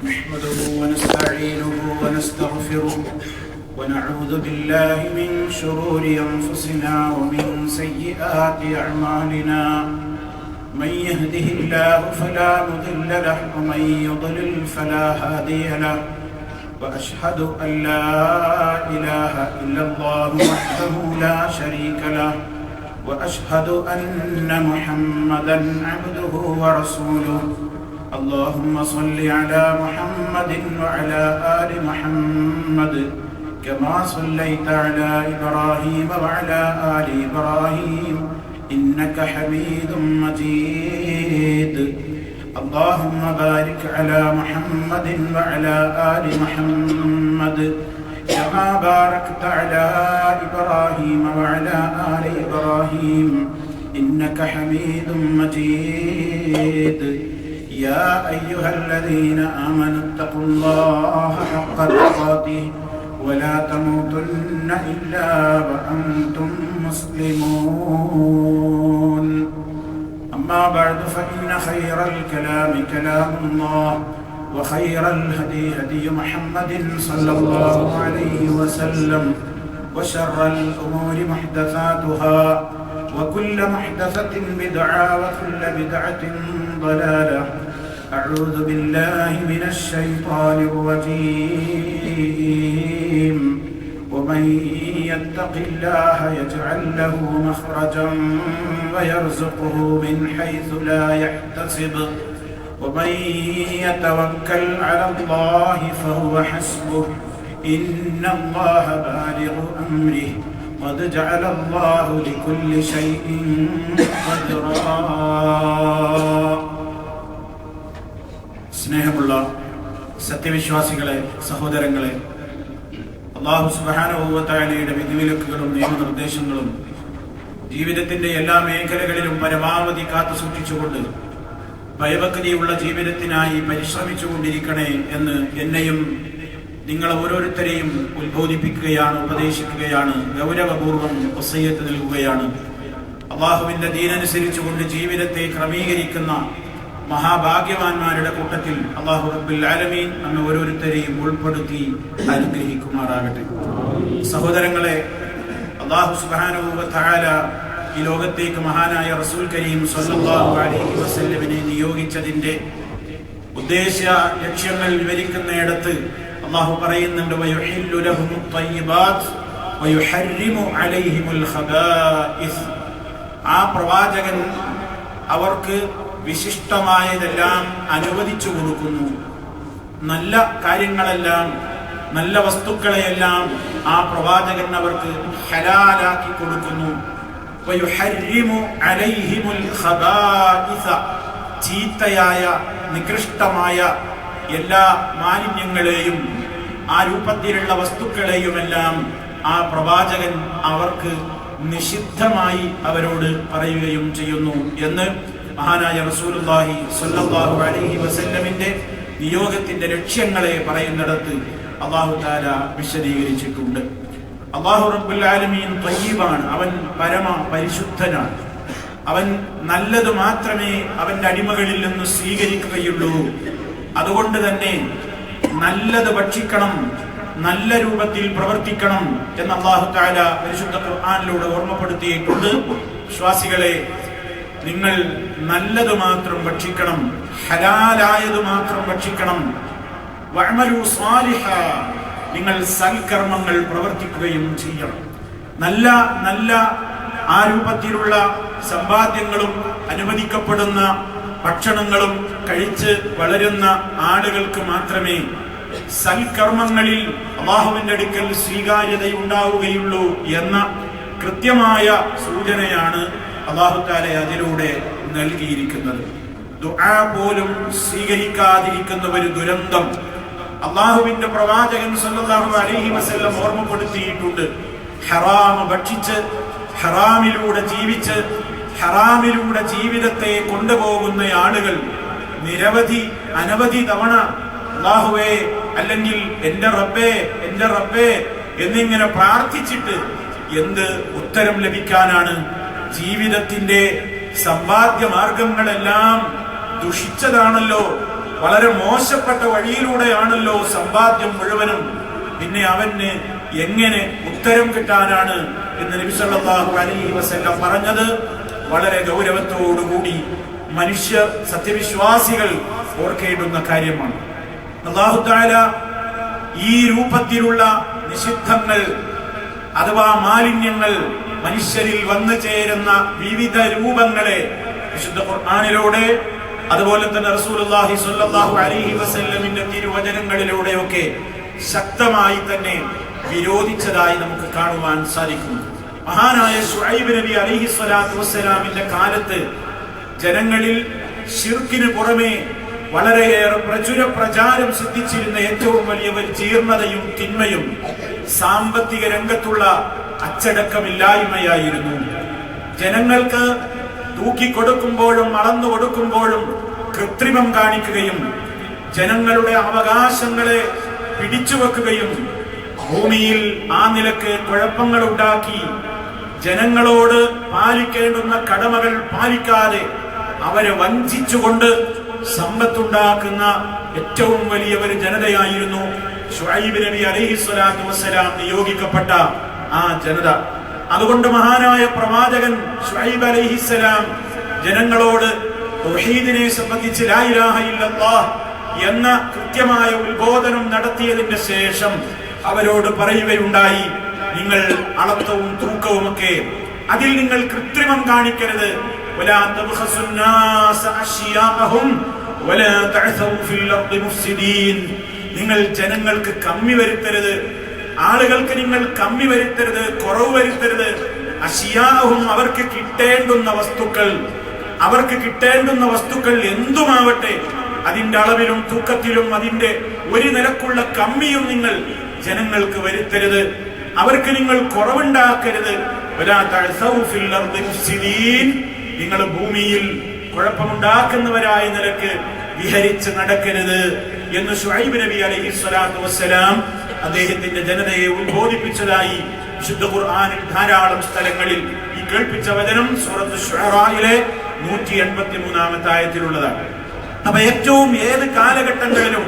نحمده ونستعينه ونستغفره ونعوذ بالله من شرور أنفسنا ومن سيئات أعمالنا من يهده الله فلا مضل له ومن يضلل فلا هادي له وأشهد أن لا إله إلا الله وحده لا شريك له وأشهد أن محمدا عبده ورسوله اللهم صل على محمد وعلى آل محمد كما صليت على إبراهيم وعلى آل إبراهيم إنك حميد مجيد اللهم بارك على محمد وعلى آل محمد كما باركت على إبراهيم وعلى آل إبراهيم إنك حميد مجيد يا أيها الذين آمنوا اتقوا الله حق تقاته ولا تموتن إلا وأنتم مسلمون أما بعد فإن خير الكلام كلام الله وخير الهدي هدي محمد صلى الله عليه وسلم وشر الأمور محدثاتها وكل محدثة بدعة وكل بدعة ضلالة أعوذ بالله من الشيطان الرجيم ومن يتق الله يجعل له مخرجا ويرزقه من حيث لا يحتسب ومن يتوكل على الله فهو حسبه إن الله بالغ أمره قد جعل الله لكل شيء قدرا സ്നേഹമുള്ള സത്യവിശ്വാസികളെ, സഹോദരങ്ങളെ, അല്ലാഹു സുബ്ഹാനഹു വ തആലയുടെ വിധിവിലക്കുകളും നിയമനിർദ്ദേശങ്ങളും ജീവിതത്തിന്റെ എല്ലാ മേഖലകളിലും പരമാവധി കാത്തു സൂക്ഷിച്ചുകൊണ്ട് ഭയഭക്തിയുള്ള ജീവിതത്തിനായി പരിശ്രമിച്ചുകൊണ്ടിരിക്കണേ എന്ന് എന്നെയും നിങ്ങൾ ഓരോരുത്തരെയും ഉത്ബോധിപ്പിക്കുകയാണ്, ഉപദേശിക്കുകയാണ്, ഗൗരവപൂർവ്വം വസിയ്യത്ത് നൽകുകയാണ്. അല്ലാഹുവിന്റെ ദീനനുസരിച്ചുകൊണ്ട് ജീവിതത്തെ ക്രമീകരിക്കുന്ന മഹാഭാഗ്യവാന്മാരുടെ കൂട്ടത്തിൽ അല്ലാഹു റബ്ബുൽ ആലമീൻ നമ്മെ ഓരോരുത്തരെയും ഉൾപ്പെടുത്തി അനുഗ്രഹിക്കുമാറാകട്ടെ. സഹോദരങ്ങളെ, അല്ലാഹു സുബ്ഹാനഹു വ തആല ഈ ലോകത്തേക്ക് മഹാനായ റസൂൽ കരീം സ്വല്ലല്ലാഹു അലൈഹി വസല്ലമിനെ നിയോഗിച്ചതിന്റെ ഉദ്ദേശ ലക്ഷ്യങ്ങൾ വിവരിക്കുന്നിടത്ത് അല്ലാഹു പറയുന്നുണ്ട്, വയുഹില്ലു ലഹുമുത് ത്വയ്യിബാത്ത് വയുഹർരിമു അലൈഹിമുൽ ഖബായിസ്. ആ പ്രവാചകൻ അവർക്ക് വിശിഷ്ടമായതെല്ലാം അനുവദിച്ചു കൊടുക്കുന്നു. നല്ല കാര്യങ്ങളെല്ലാം, നല്ല വസ്തുക്കളെയെല്ലാം ആ പ്രവാചകൻ അവർക്ക് ഹലാലാക്കി കൊടുക്കുന്നു. വയുഹർരിമു അലൈഹിമുൽ ഖബായിസ. ചീത്തയായ, നികൃഷ്ടമായ എല്ലാ മാലിന്യങ്ങളെയും ആ രൂപത്തിലുള്ള വസ്തുക്കളെയുമെല്ലാം ആ പ്രവാചകൻ അവർക്ക് നിഷിദ്ധമായി അവരോട് പറയുകയും ചെയ്യുന്നു എന്ന് മഹാനായ റസൂലുള്ളാഹി സ്വല്ലല്ലാഹു അലൈഹി വസല്ലമിന്റെ നിയോഗത്തിന്റെ ലക്ഷ്യങ്ങളെ പറയുന്നിടത്ത് അല്ലാഹു തആല വിശദീകരിച്ചിട്ടുണ്ട്. അല്ലാഹു റബ്ബുൽ ആലമീൻ ത്വയ്യിബാണ്, അവൻ പരമ പരിശുദ്ധനാണ്. അവൻ നല്ലത് മാത്രമേ അവന്റെ അടിമകളിൽ നിന്ന് സ്വീകരിക്കുകയുള്ളൂ. അതുകൊണ്ട് തന്നെ നല്ലത് ഭക്ഷിക്കണം, നല്ല രൂപത്തിൽ പ്രവർത്തിക്കണം എന്ന് അല്ലാഹു തആല പരിശുദ്ധ ഖുർആനിലൂടെ ഓർമ്മപ്പെടുത്തിയിട്ടുണ്ട്. വിശ്വാസികളെ, നിങ്ങൾ നല്ലത് മാത്രം ഭക്ഷിക്കണം, ഹലാലായത് മാത്രം ഭക്ഷിക്കണം. വഅമലു സ്വാലിഹാ, നിങ്ങൾ സൽക്കർമ്മങ്ങൾ പ്രവർത്തിക്കുകയും ചെയ്യണം. നല്ല നല്ല ആ രൂപത്തിലുള്ള സമ്പാദ്യങ്ങളും അനുവദിക്കപ്പെടുന്ന ഭക്ഷണങ്ങളും കഴിച്ച് വളരുന്ന ആളുകൾക്ക് മാത്രമേ സൽക്കർമ്മങ്ങളിൽ അല്ലാഹുവിന്റെ അടുക്കൽ സ്വീകാര്യതയുണ്ടാവുകയുള്ളൂ എന്ന കൃത്യമായ സൂചനയാണ് അല്ലാഹു തആല അതിലൂടെ നൽകിയിരിക്കുന്നത്. ദുആ പോലും സ്വീകരിക്കാതിരിക്കുന്ന ഒരു ദുരന്തം അല്ലാഹുവിന്റെ പ്രവാചകൻ സ്വല്ലല്ലാഹു അലൈഹി വസല്ലം ഓർമ്മപ്പെടുത്തിയിട്ടുണ്ട്. ഹറാം ഭക്ഷിച്ച്, ഹറാമിലൂടെ ജീവിച്ച്, ഹറാമിലൂടെ ജീവിതത്തെ കൊണ്ടുപോകുന്ന ആളുകൾ അനവധി തവണ അല്ലാഹുവേ, അല്ലെങ്കിൽ എന്റെ റബ്ബേ, എന്റെ റബ്ബേ എന്നിങ്ങനെ പ്രാർത്ഥിച്ചിട്ട് എന്ത് ഉത്തരം ലഭിക്കാനാണ്? ജീവിതത്തിന്റെ സമ്പാദ്യ മാർഗങ്ങളെല്ലാം ദുഷിച്ചതാണല്ലോ, വളരെ മോശപ്പെട്ട വഴിയിലൂടെയാണല്ലോ സമ്പാദ്യം മുഴുവനും, പിന്നെ അവന് എങ്ങനെ ഉത്തരം കിട്ടാനാണ് എന്ന് നബി സല്ലല്ലാഹു അലൈഹി വസല്ലം പറഞ്ഞത് വളരെ ഗൗരവത്തോടുകൂടി മനുഷ്യർ, സത്യവിശ്വാസികൾ ഓർക്കേണ്ടുന്ന കാര്യമാണ്. അല്ലാഹു തആല ഈ രൂപത്തിലുള്ള നിഷിദ്ധങ്ങൾ അഥവാ മാലിന്യങ്ങൾ മനുഷ്യരിൽ വന്നു ചേരുന്ന വിവിധ രൂപങ്ങളെ വിശുദ്ധ ഖുർആനിലൂടെ അതുപോലെ തന്നെ റസൂലുള്ളാഹി സ്വല്ലല്ലാഹു അലൈഹി വസല്ലമിന്റെ തിരുവചനങ്ങളിലൂടെയൊക്കെ ശക്തമായി തന്നെ വിരോധിച്ചതായി നമുക്ക് കാണുവാൻ സാധിക്കും. മഹാനായ ശുഐബ് നബി അലൈഹി സ്വലാത്തു വസ്സലാമിന്റെ കാലത്ത് ജനങ്ങളിൽ ശിർക്കിന് പുറമെ വളരെയേറെ പ്രചാരം സിദ്ധിച്ചിരുന്ന ഏറ്റവും വലിയ ജീർണതയും തിന്മയും സാമ്പത്തിക രംഗത്തുള്ള അച്ചടക്കമില്ലായ്മയായിരുന്നു. ജനങ്ങൾക്ക് തൂക്കിക്കൊടുക്കുമ്പോഴും അളന്നു കൊടുക്കുമ്പോഴും കൃത്രിമം കാണിക്കുകയും ജനങ്ങളുടെ അവകാശങ്ങളെ പിടിച്ചുവെക്കുകയും ഭൂമിയിൽ ആ നിലക്ക് കുഴപ്പങ്ങൾ ഉണ്ടാക്കി ജനങ്ങളോട് പാലിക്കേണ്ടുന്ന കടമകൾ പാലിക്കാതെ അവരെ വഞ്ചിച്ചുകൊണ്ട് സമ്പത്തുണ്ടാക്കുന്ന ഏറ്റവും വലിയ ഒരു ജനതയായിരുന്നു ശുഐബ് നബി അലൈഹി സ്വലാത്തു വസ്സലാം നിയോഗിക്കപ്പെട്ട ആ ജനത. അതുകൊണ്ട് മഹാനായ പ്രവാചകൻ ശുഐബ് അലൈഹിസ്സലാം ജനങ്ങളോട് തൗഹീദിനെ സംബന്ധിച്ച് ലാ ഇലാഹ ഇല്ലല്ലാഹ് എന്ന കൃത്യമായ ഉത്ബോധനം നടത്തിയതിന്റെ ശേഷം അവരോട് പറയുകയുണ്ടായി, നിങ്ങൾ അളത്തവും തൂക്കവുമൊക്കെ അതിൽ നിങ്ങൾ കൃത്രിമം കാണിക്കരുത്. വലാ തബ്ഖസുൻ നാസ അശ്യാഅഹും വലാ തഅസൂ ഫിൽ അർദി മുഫ്സിദീൻ. നിങ്ങൾ ജനങ്ങൾക്ക് കമ്മി വരുത്തരുത്, ആളുകൾക്ക് നിങ്ങൾ കമ്മി വരുത്തരുത്, കുറവ് വരുത്തരുത്. അശ്യാഅഹും അവർക്ക് കിട്ടേണ്ടുന്ന വസ്തുക്കൾ എന്തുമാവട്ടെ അതിന്റെ അളവിലും തൂക്കത്തിലും അതിന്റെ ഒരു നിലക്കുള്ള കമ്മിയും നിങ്ങൾ ജനങ്ങൾക്ക് വരുത്തരുത്, അവർക്ക് നിങ്ങൾ കുറവുണ്ടാക്കരുത്. വലാ തഅസൂ ഫിൽ അർദി മുഫ്സിദീൻ. നിങ്ങൾ ഭൂമിയിൽ കുഴപ്പമുണ്ടാക്കുന്നവരായ നിലക്ക് വിഹരിച്ച് നടക്കരുത് എന്ന് ശുഐബ് നബി അലൈഹി സ്വലാത്തു വസ്സലാം അദ്ദേഹത്തിന്റെ ജനതയെ ഉത്ബോധിപ്പിച്ചതായി വിശുദ്ധ ഖുർആനിൽ ധാരാളം സ്ഥലങ്ങളിൽ ഈ കേൾപ്പിച്ച വചനം സൂറത്ത് ശുഅറായിലെ 183-ാമത്തെ ആയത്തിലുള്ളതാണ്. അപ്പൊ ഏറ്റവും ഏത് കാലഘട്ടങ്ങളിലും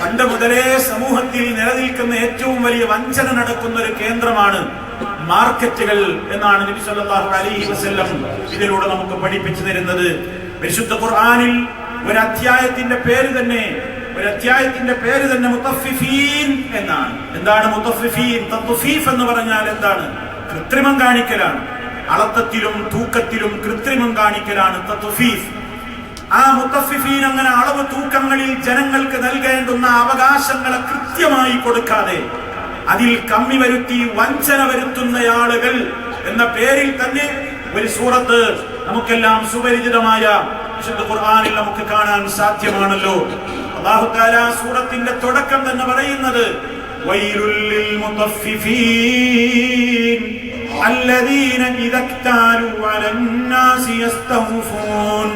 പണ്ട് മുതലേ സമൂഹത്തിൽ നിലനിൽക്കുന്ന ഏറ്റവും വലിയ വഞ്ചന നടക്കുന്ന ഒരു കേന്ദ്രമാണ് മാർക്കറ്റുകൾ എന്നാണ് നബി സല്ലല്ലാഹു അലൈഹി വസല്ലം ഇതിലൂടെ നമുക്ക് പഠിപ്പിച്ചു തരുന്നത്. പരിശുദ്ധ ഖുർആനിൽ ഒരു അധ്യായത്തിന്റെ പേര് തന്നെ മുത്തഫിഫീൻ എന്നാണ്. എന്താണ് മുത്തഫിഫീൻ? തത്ഫീഫ് എന്ന് പറഞ്ഞാൽ എന്താണ്? കൃത്രിമം കാണിക്കലാണ്. അളത്തത്തിലും തൂക്കത്തിലും കൃത്രിമം കാണിക്കലാണ് തത്ഫീഫ്. ആ മുത്തഫിഫീൻ അങ്ങനെ അളവ് തൂക്കങ്ങളിൽ ജനങ്ങൾക്ക് നൽകേണ്ടുന്ന അവകാശങ്ങളെ കൃത്യമായി കൊടുക്കാതെ അതിൽ കമ്മി വരുത്തി വഞ്ചന വരുത്തുന്ന ആളുകൾ എന്ന പേരിൽ തന്നെ ഒരു സൂറത്ത് നമുക്കെല്ലാം സുപരിചിതമായ വിശുദ്ധ ഖുർആനിൽ നമുക്ക് കാണാൻ സാധ്യമാണല്ലോ. അല്ലാഹു തആല സൂറത്തിന്റെ തുടക്കം തന്നെ പറയുന്നത് വൈലുൽ ലിൽ മുത്തഫിഫീൻ അല്ലദീന ഇദാ ക്താലു അലന്നാസി യസ്തഗ്ഫൂൻ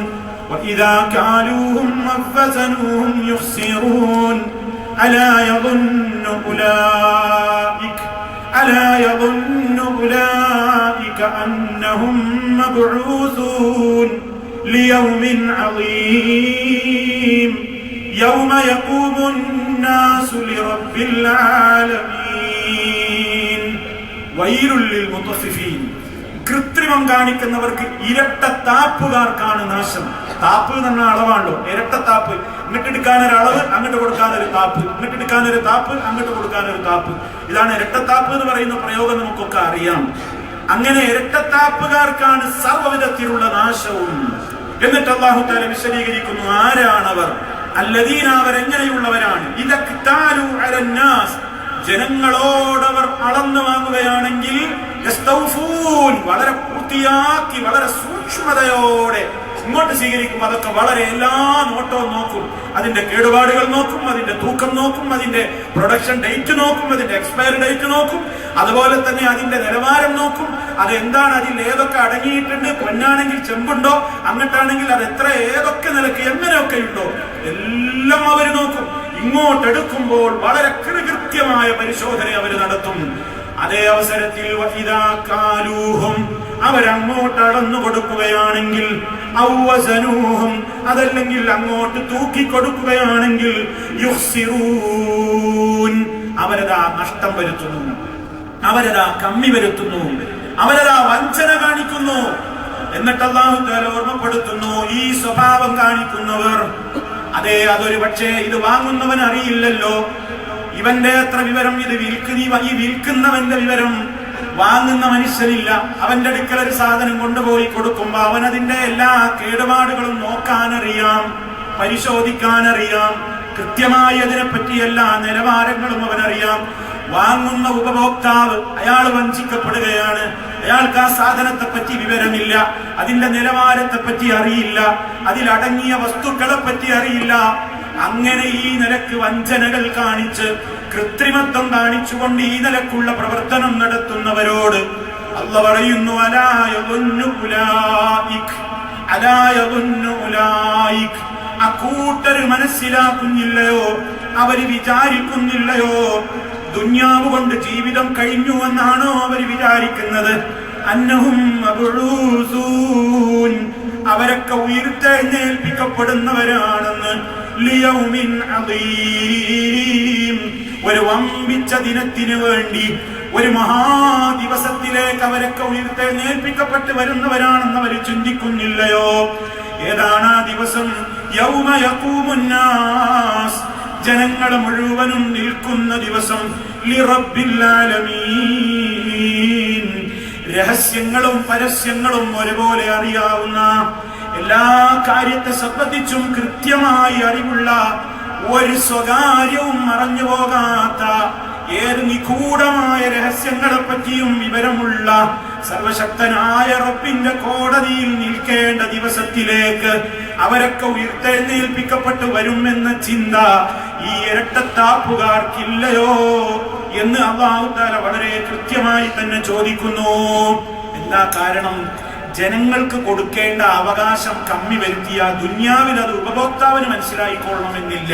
വഇദാ കാലൂഹും വസനൂഹും യുഖ്സിറൂൻ അലാ യظുന്നു ഉലൈക അന്നഹും മബ്ഊസൂൻ ലിയൗമിൻ അളീം യൗമ യഖൂമുൻ നാസു ലിറബ്ബിൽ ആലമീൻ. വൈലുൽ ലിൽ മുത്തഫിഫീൻ. കൃത്രിമം കാണിക്കുന്നവർക്ക്, ഇരട്ടത്താപ്പുകാർക്കാണ് നാശം. താപ്പ് എന്ന അളവാണല്ലോ, ഇരട്ടത്താപ്പ്. ഇങ്ങോട്ട് എടുക്കാനൊരു അളവ്, അങ്ങോട്ട് കൊടുക്കാനൊരു താപ്പ്, ഇങ്ങോട്ട് എടുക്കാനൊരു താപ്പ്, അങ്ങോട്ട് കൊടുക്കാനൊരു താപ്പ്. ഇതാണ് ഇരട്ടത്താപ്പ് എന്ന് പറയുന്ന പ്രയോഗം, നമുക്കൊക്കെ അറിയാം. അങ്ങനെ ഇരട്ടത്താപ്പുകാർക്കാണ് സർവ്വവിധത്തിലുള്ള നാശവും. എന്നിട്ട് അല്ലാഹു തആല വിശദീകരിക്കുന്നു ആരാണവർ. അല്ലദീന, അവരെങ്ങനെയുള്ളവരാണ്? ഇദാ ക്താലു അലന്നാസ്, ജനങ്ങളോടവർ അളന്നു വാങ്ങുകയാണെങ്കിൽ യസ്തൗഫൂൻ, വളരെ പൂർത്തിയാക്കി വളരെ സൂക്ഷ്മതയോടെ ഇങ്ങോട്ട് സ്വീകരിക്കും. അതൊക്കെ വളരെ എല്ലാ നോട്ടവും നോക്കും, അതിന്റെ കേടുപാടുകൾ നോക്കും, അതിന്റെ തൂക്കം നോക്കും, അതിന്റെ പ്രൊഡക്ഷൻ ഡേറ്റ് നോക്കും, അതിന്റെ എക്സ്പയറി ഡേറ്റ് നോക്കും, അതുപോലെ തന്നെ അതിന്റെ നിലവാരം നോക്കും. അതെന്താണ്, അതിൽ ഏതൊക്കെ അടങ്ങിയിട്ടുണ്ട്, പൊന്നാണെങ്കിൽ ചെമ്പുണ്ടോ, അങ്ങോട്ടാണെങ്കിൽ അത് എത്ര ഏതൊക്കെ നിലക്ക് എങ്ങനെയൊക്കെ ഉണ്ടോ എല്ലാം അവർ നോക്കും. ഇങ്ങോട്ടെടുക്കുമ്പോൾ വളരെ കൃത്യമായ പരിശോധന അവർ നടത്തും. അതേ അവസരത്തിൽ അവരങ്ങോട്ട് അളന്നു കൊടുക്കുകയാണെങ്കിൽ ഔ വസനൂഹും, അതല്ലെങ്കിൽ അങ്ങോട്ട് തൂക്കി കൊടുക്കുകയാണെങ്കിൽ യുഖ്സിറൂൻ, അവരതാ നഷ്ടം വരുത്തുന്നു, അവരതാ കമ്മി വരുത്തുന്നു, അവരതാ വഞ്ചന കാണിക്കുന്നു. എന്നിട്ട് അല്ലാഹു തആല ഓർമ്മപ്പെടുത്തുന്നു, ഈ സ്വഭാവം കാണിക്കുന്നവർ, അതെ അതൊരു പക്ഷേ ഇത് വാങ്ങുന്നവൻ അറിയില്ലല്ലോ, ഇവന്റെ എത്ര വിവരം ഇത് ഈ വിൽക്കുന്നവന്റെ വിവരം വാങ്ങുന്ന മനുഷ്യനില്ല. അവന്റെ അടുക്കൽ ഒരു സാധനം കൊണ്ടുപോയി കൊടുക്കുമ്പോ അവനതിന്റെ എല്ലാ കേടുപാടുകളും നോക്കാനറിയാം, പരിശോധിക്കാനറിയാം, കൃത്യമായി അതിനെപ്പറ്റി എല്ലാ നിലവാരങ്ങളും അവനറിയാം. വാങ്ങുന്ന ഉപഭോക്താവ് അയാൾ വഞ്ചിക്കപ്പെടുകയാണ്, അയാൾക്ക് ആ സാധനത്തെ പറ്റി വിവരമില്ല, അതിന്റെ നിലവാരത്തെ പറ്റി അറിയില്ല, അതിലടങ്ങിയ വസ്തുക്കളെ പറ്റി അറിയില്ല. അങ്ങനെ ഈ നിലക്ക് വഞ്ചനകൾ കാണിച്ച് കൃത്രിമത്വം കാണിച്ചുകൊണ്ട് ഈ നിലക്കുള്ള പ്രവർത്തനം നടത്തുന്നവരോട് അല്ലാഹു പറയുന്നു, അലാ യദുന്നു ഉലൈക്, അക്കൂട്ടർ മനസ്സിലാക്കുന്നില്ലയോ, അവര് വിചാരിക്കുന്നില്ലയോ, ദുന്യാവ് കൊണ്ട് ജീവിതം കഴിഞ്ഞു എന്നാണോ അവർ വിചാരിക്കുന്നത്? അന്നഹും മബ്ഊസൂൻ, അവരൊക്കെ ഉയർത്തെഴുന്നേൽപ്പിക്കപ്പെടുന്നവരാണെന്ന്. ലിയൗമിൻ അദീം, ഒരു വമ്പിച്ച ദിനത്തിന് വേണ്ടി, ഒരു മഹാദിവസത്തിലേക്ക് അവരൊക്കെ ഉയർത്തെഴുന്നേൽപ്പിക്കപ്പെട്ട് വരുന്നവരാണെന്ന് അവർ ചിന്തിക്കുന്നില്ലയോ? ഏതാണ് ആ ദിവസം? യൗമ യഖൂമുന്നാസ്, ജനങ്ങൾ മുഴുവനും നിൽക്കുന്ന ദിവസം. ലിറബ്ബിൽ ആലമീൻ, രഹസ്യങ്ങളും പരസ്യങ്ങളും ഒരുപോലെ അറിയാവുന്ന, എല്ലാ കാര്യത്തെ സംബന്ധിച്ചും കൃത്യമായി അറിവുള്ള, ഒരു സ്വകാര്യവും മറഞ്ഞു പോകാത്ത, ഏത് നിഗൂഢമായ രഹസ്യങ്ങളെ പറ്റിയും വിവരമുള്ള സർവശക്തനായ റബ്ബിന്റെ കോടതിയിൽ നിൽക്കേണ്ട ദിവസത്തിലേക്ക് അവരൊക്കെ ഉയർത്തെഴുന്നേൽപ്പിക്കപ്പെട്ടു വരുമെന്ന ചിന്ത ഈ ഇരട്ടത്താപ്പുകാർക്കില്ലയോ എന്ന് അല്ലാഹു തആല വളരെ കൃത്യമായി തന്നെ ചോദിക്കുന്നു. എന്താ കാരണം? ജനങ്ങൾക്ക് കൊടുക്കേണ്ട അവകാശം കമ്മി വരുത്തിയ ദുന്യാവിൽ അത് ഉപഭോക്താവിന് മനസ്സിലായിക്കൊള്ളണമെന്നില്ല.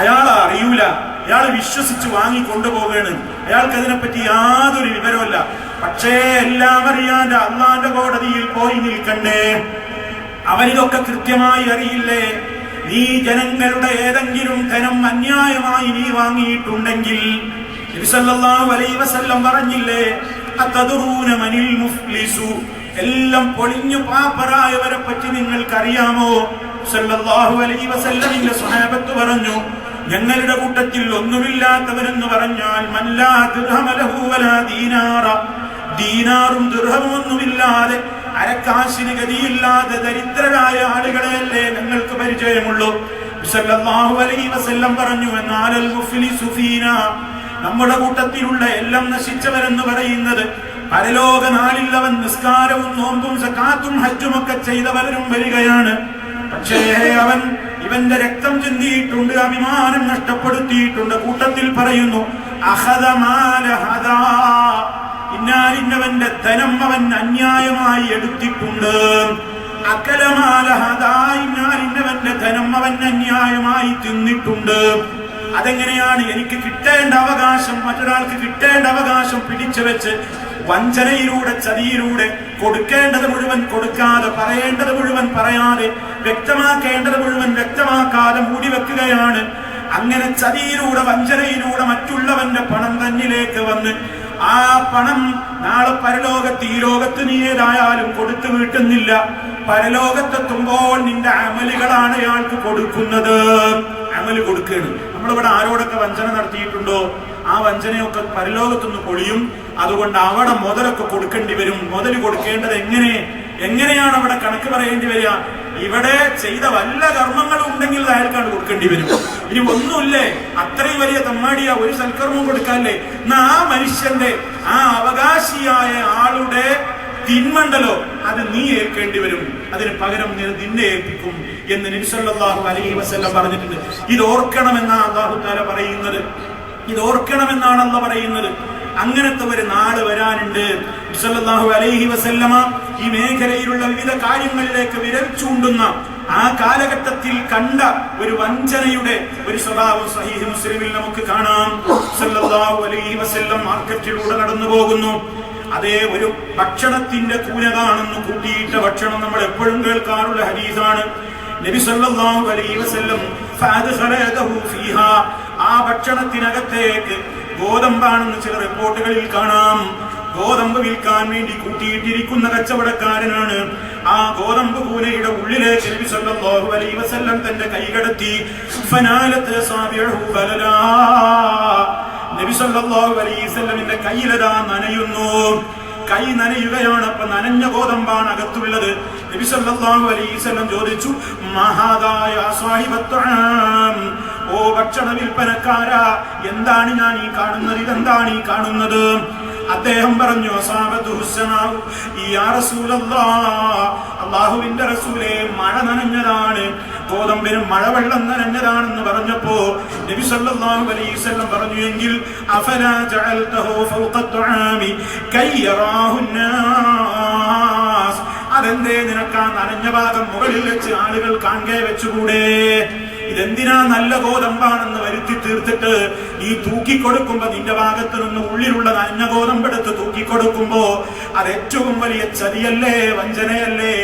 അയാൾ അറിയൂല, അയാൾ വിശ്വസിച്ച് വാങ്ങിക്കൊണ്ടുപോവുകയാണ്, അയാൾക്ക് അതിനെപ്പറ്റി യാതൊരു വിവരമില്ല. പക്ഷേ എല്ലാം അറിയാണ്ട് അള്ളാന്റെ കോടതിയിൽ പോയി നിൽക്കണ്ടേ? അവരിതൊക്കെ കൃത്യമായി അറിയില്ലേ? നീ ജനങ്ങളുടെ ഏതെങ്കിലും ധനം അന്യായമായി നീ വാങ്ങിയിട്ടുണ്ടെങ്കിൽ നബി സല്ലല്ലാഹു അലൈഹി വസല്ലം പറഞ്ഞില്ലേ, അതദറൂന മനിൽ മുഫ്ലിസു, എല്ലാം പൊളിഞ്ഞു പാപ്പറായവരെ പറ്റി നിങ്ങൾക്കറിയാമോ? സല്ലല്ലാഹു അലൈഹി വസല്ലമിന്റെ സ്വഹാബത്ത് പറഞ്ഞു, ഞങ്ങളുടെ കൂട്ടത്തിൽ ഒന്നുമില്ലാത്തവരെന്ന് പറഞ്ഞാൽ മല്ലാ ദിർഹമ ലഹു വലാ ദീനാറ, ദീനാറും ദിർഹമും ഒന്നുമില്ലാതെ, അരക്കാശിന് ഗതിയില്ലാതെ ദരിദ്രരായ ആളുകളെയല്ലേ ഞങ്ങൾക്ക് പരിചയമുള്ളൂ. സല്ലല്ലാഹു അലൈഹി വസല്ലം പറഞ്ഞു, എന്നാൽ അൽ മുഫ്ലിസു ഫീനാ, നമ്മുടെ കൂട്ടത്തിലുള്ള എല്ലാം നശിച്ചവരെന്ന് പറയുന്നത് പരലോക നാളിൽ അവൻ നിസ്കാരവും നോമ്പും സകാത്തും ഹജ്ജും ഒക്കെ ചെയ്തവരും വരികയാണ്. പക്ഷേ അവൻ ഇവന്റെ രക്തം ചിന്തിയിട്ടുണ്ട്, അഭിമാനം നഷ്ടപ്പെടുത്തിയിട്ടുണ്ട്. കൂട്ടത്തിൽ പറയുന്നു, അഖദ മാല ഹദാ, ഇന്നാലിന്നവന്റെ ധനം അവൻ അന്യായമായി എടുത്തിട്ടുണ്ട്. അകല മാല ഹദാ, ഇന്നാലിന്നവന്റെ ധനം അവൻ അന്യായമായി തിന്നിട്ടുണ്ട്. അതെങ്ങനെയാണ്? എനിക്ക് കിട്ടേണ്ട അവകാശം, മറ്റൊരാൾക്ക് കിട്ടേണ്ട അവകാശം പിടിച്ചു വെച്ച് വഞ്ചനയിലൂടെ, ചതിയിലൂടെ കൊടുക്കേണ്ടത് മുഴുവൻ കൊടുക്കാതെ, പറയേണ്ടത് മുഴുവൻ പറയാതെ, വ്യക്തമാക്കേണ്ടത് മുഴുവൻ വ്യക്തമാക്കാതെ മൂടി വെക്കുകയാണ്. അങ്ങനെ ചതിയിലൂടെ, വഞ്ചനയിലൂടെ മറ്റുള്ളവന്റെ പണം തന്നിലേക്ക് വന്ന് ആ പണം നാളെ പരലോകത്ത്, ഈ ലോകത്ത് നീ ഏതായാലും കൊടുത്തു വീട്ടുന്നില്ല, പരലോകത്തെത്തുമ്പോൾ നിന്റെ അമലുകളാണ് അയാൾക്ക് കൊടുക്കുന്നത്. അമല് കൊടുക്കുകയാണ്. നമ്മളിവിടെ ആരോടൊക്കെ വഞ്ചന നടത്തിയിട്ടുണ്ടോ ആ വഞ്ചനയൊക്കെ പരലോകത്തൊന്ന് പൊളിയും. അതുകൊണ്ട് അവിടെ മുതലൊക്കെ കൊടുക്കേണ്ടി വരും. മുതൽ കൊടുക്കേണ്ടത് എങ്ങനെയാണ് അവിടെ കണക്ക് പറയേണ്ടി വരിക? ഇവിടെ ചെയ്ത വല്ല കർമ്മങ്ങളും ഉണ്ടെങ്കിൽ അയാൾക്കാണ് കൊടുക്കേണ്ടി വരും. ഇനി ഒന്നുമില്ലേ, അത്രയും വലിയ തമ്മാടിയ ഒരു സൽക്കർമ്മം കൊടുക്കാല്ലേ, എന്നാ ആ മനുഷ്യന്റെ, ആ അവകാശിയായ ആളുടെ തിന്മണ്ടല്ലോ അത് നീ ഏൽക്കേണ്ടി വരും, അതിന് പകരം നിന്നെ ഏൽപ്പിക്കും എന്ന് നബി സല്ലല്ലാഹു അലൈഹി വസല്ലം പറഞ്ഞിട്ടുണ്ട്. ഇത് ഓർക്കണമെന്നാണ് അല്ലാഹു തആല പറയുന്നത്, ഇത് ഓർക്കണമെന്നാണ് അല്ലാഹു പറയുന്നത്. അങ്ങനത്തെ ഒരു നാട് വരാനുണ്ട്. സല്ലല്ലാഹു അലൈഹി വസല്ലമ ഈ മേഖലയിലുള്ള വിവിധ കാര്യങ്ങളിലേക്ക് വിരൽ ചൂണ്ടുന്ന ആ കാലഘട്ടത്തിൽ കണ്ട ഒരു വഞ്ചനയുടെ ഒരു സ്വഭാവം സഹീഹ് മുസ്ലിമിൽ നമുക്ക് കാണാം. സല്ലല്ലാഹു അലൈഹി വസല്ലം മാർക്കറ്റിലൂടെ നടന്നു പോകുന്നു. അതേ ഒരു ഭക്ഷണത്തിന്റെ കൂന കാണുന്നു. കൂട്ടിയിട്ട ഭക്ഷണം നമ്മൾ എപ്പോഴും കേൾക്കാറുള്ള ഹദീസാണ്. നബി സല്ലല്ലാഹു അലൈഹി വസല്ലം ഫഅദ്ഖലഹു ഫീഹാ, ആ ഭക്ഷണത്തിനകത്തേക്ക് ഗോതമ്പാണെന്ന് ചില റിപ്പോർട്ടുകളിൽ കാണാം. ഗോതമ്പ് വിൽക്കാൻ വേണ്ടി കൂട്ടിയിട്ടിരിക്കുന്ന കച്ചവടക്കാരനാണ്. ആ ഗോതമ്പ് കൂനയുടെ ഉള്ളിലേക്ക് നബി സല്ലല്ലാഹു അലൈഹി വസല്ലം തന്റെ കൈ കടത്തി. ഫനാലത്ത് സാബിഹു ബലലാ, നബി സല്ലല്ലാഹു അലൈഹി വസല്ലമിന്റെ കൈയിലതാ നനയുന്നു. കൈ നനയുകയാണ്. അപ്പൊ നനഞ്ഞ ഗോതമ്പാണ് അകത്തുള്ളത്. നബി സല്ലല്ലാഹു അലൈഹി വസല്ലം ചോദിച്ചു, മഹാദായ സാഹിബത്തുആം, ഓ ഭക്ഷണ വിൽപ്പനക്കാരാ, എന്താണ് ഞാൻ ഈ കാണുന്നത്? ഇതെന്താണ് ഈ കാണുന്നത്? അദ്ദേഹം പറഞ്ഞു, അല്ലാഹുവിന്റെ റസൂലേ, മഴ നനഞ്ഞതാണ്, ഗോതമ്പിന് മഴവെള്ളം നനഞ്ഞതാണെന്ന് പറഞ്ഞപ്പോ നബി സല്ലല്ലാഹു അലൈഹി വസല്ലം പറഞ്ഞു, എങ്കിൽ അഫലാ ജഅൽതഹു ഫൗഖ തുആമി കയ്യറാഹു നാസ്, അതെന്തേ നിനക്ക് ആ നനഞ്ഞ ഭാഗം മുകളിൽ വെച്ച് ആളുകൾ കാണേ വെച്ചുകൂടെ? ഇതെന്തിനാ നല്ല ഗോതമ്പാണെന്ന് വരുത്തി തീർത്തിട്ട് ഈ തൂക്കിക്കൊടുക്കുമ്പോ നിന്റെ ഭാഗത്ത് നിന്ന് ഉള്ളിലുള്ള നനഞ്ഞ ഗോതമ്പെടുത്ത് തൂക്കിക്കൊടുക്കുമ്പോ അത് ഏറ്റവും വലിയ ചതിയല്ലേ, വഞ്ചനയല്ലേ?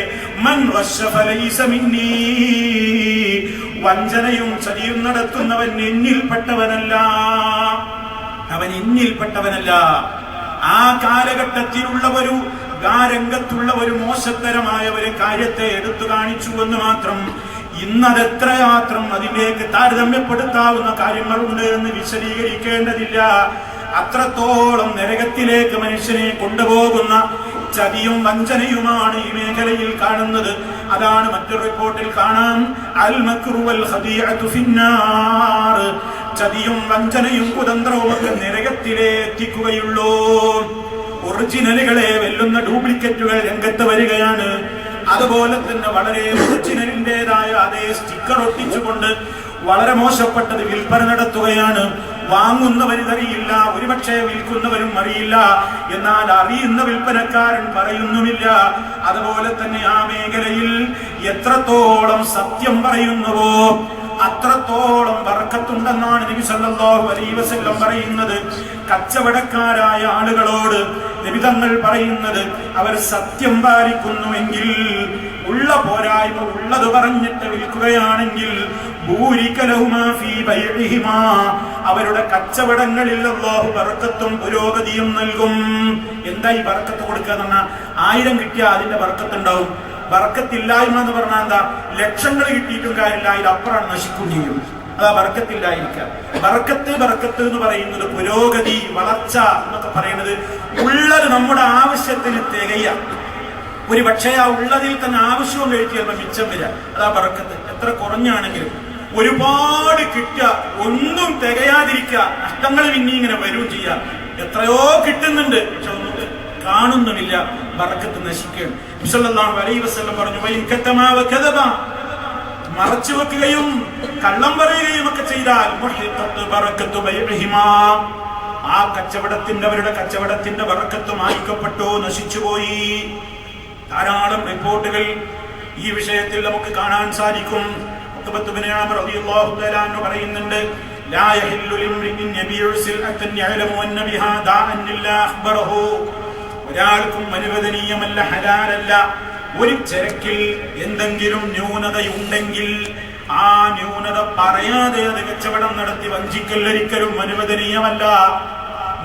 മൻ വശ ഫലൈസ മിന്നീ, വഞ്ചനയും ചതിയും നടത്തുന്നവൻ എന്നിൽപ്പെട്ടവനല്ല, അവൻ എന്നിൽപ്പെട്ടവനല്ല. ആ കാലഘട്ടത്തിലുള്ള ആ രംഗത്തുള്ള ഒരു മോശത്തരമായ ഒരു കാര്യത്തെ എടുത്തു കാണിച്ചു എന്ന് മാത്രം. ഇന്നതെത്രമാത്രം അതിലേക്ക് താരതമ്യപ്പെടുത്താവുന്ന കാര്യങ്ങളുണ്ട് എന്ന് വിശദീകരിക്കേണ്ടതില്ല. അത്രത്തോളം നരകത്തിലേക്ക് മനുഷ്യനെ കൊണ്ടുപോകുന്ന ചതിയും വഞ്ചനയുമാണ് ഈ മേഖലയിൽ കാണുന്നത്. അതാണ് മറ്റൊരു റിപ്പോർട്ടിൽ കാണാം, അൽ മക്റു വൽ ഖദിഅതു ഫിന്നാർ, ചതിയും വഞ്ചനയും കുതന്ത്രവും ഒക്കെ നരകത്തിലേ എത്തിക്കുകയുള്ളൂ. ഒറിജിനലുകളെ വെല്ലുന്ന ഡ്യൂപ്ലിക്കേറ്റുകൾ രംഗത്ത് വരികയാണ്. അതുപോലെ തന്നെ വളരെ ഒറിജിനലിന്റേതായ അതേ സ്റ്റിക്കർ ഒട്ടിച്ചുകൊണ്ട് വളരെ മോശപ്പെട്ടത് വിൽപ്പന നടത്തുകയാണ്. വാങ്ങുന്നവരിതറിയില്ല, ഒരുപക്ഷെ വിൽക്കുന്നവരും അറിയില്ല, എന്നാൽ അറിയുന്ന വിൽപ്പനക്കാരൻ പറയുന്നുമില്ല. അതുപോലെ തന്നെ ആ മേഖലയിൽ എത്രത്തോളം സത്യം പറയുന്നുവോ അത്രത്തോളം ബർക്കത്തുണ്ടെന്നാണ് നബി സല്ലല്ലാഹു അലൈഹി വസല്ലം പറയുന്നത്. കച്ചവടക്കാരായ ആളുകളോട് നബി തങ്ങൾ പറയുന്നത്, അവർ സത്യം പാലിക്കുന്നുവെങ്കിൽ, ഉള്ള പോരായ്മ ഉള്ളത് പറഞ്ഞിട്ട് വിൽക്കുകയാണെങ്കിൽ, ബൂരികലഹുമാ ഫീ ബൈഇഹിമാ, അവരുടെ കച്ചവടങ്ങളിൽ അല്ലാഹു ബർക്കത്തും പുരോഗതിയും നൽകും. എന്താ ഈ ബർക്കത്ത് കൊടുക്കുക എന്ന് പറഞ്ഞാൽ, 1000 കിട്ടിയാൽ അതിന്റെ ബർക്കത്തുണ്ടാവും. ബർക്കത്തില്ലായ്മ എന്ന് പറഞ്ഞാൽ എന്താ? ലക്ഷങ്ങൾ കിട്ടിയിട്ടും കാര്യമില്ല, ഇതിലപ്പുറം നശിക്കുകയും ചെയ്യും. അതാ ബർക്കത്തില്ലായിരിക്കുക. ബർക്കത്ത് എന്ന് പറയുന്നത് പുരോഗതി, വളർച്ച എന്നൊക്കെ പറയുന്നത് ഉള്ളത് നമ്മുടെ ആവശ്യത്തിന് തികയ. ഒരു പക്ഷേ ആ ഉള്ളതിൽ തന്നെ ആവശ്യവും കഴിക്കുക മിച്ചം വരിക, അതാ ബർക്കത്ത്. എത്ര കുറഞ്ഞാണെങ്കിലും ഒരുപാട് കിട്ടുക, ഒന്നും തികയാതിരിക്കുക, നഷ്ടങ്ങൾ പിന്നെ ഇങ്ങനെ വരും ചെയ്യുക. എത്രയോ കിട്ടുന്നുണ്ട്, പക്ഷെ ഒന്നും കാണുന്നുമില്ല, ബർക്കത്ത് നശിക്കുകയാണ്. സല്ലല്ലാഹു അലൈഹി വസല്ലം പറഞ്ഞു, മറച്ചു വെക്കുകയും കള്ളം പറയുകയും ഒക്കെ ചെയ്താൽ ആ അവരുടെ കച്ചവടത്തിന്റെ ബർക്കത്ത് മായ്ക്കപ്പെട്ടു, നശിച്ചുപോയി. ധാരാളം റിപ്പോർട്ടുകൾ ഈ വിഷയത്തിൽ നമുക്ക് കാണാൻ സാധിക്കും. പറയുന്നുണ്ട്, ഒരാൾക്കും അനുവദനീയമല്ല, ഹലാലല്ല, ഒരു ചരക്കിൽ എന്തെങ്കിലും ന്യൂനതയുണ്ടെങ്കിൽ ആ ന്യൂനത പറയാതെ അത് കച്ചവടം നടത്തി വഞ്ചിക്കൽ ഒരിക്കലും അനുവദനീയമല്ല.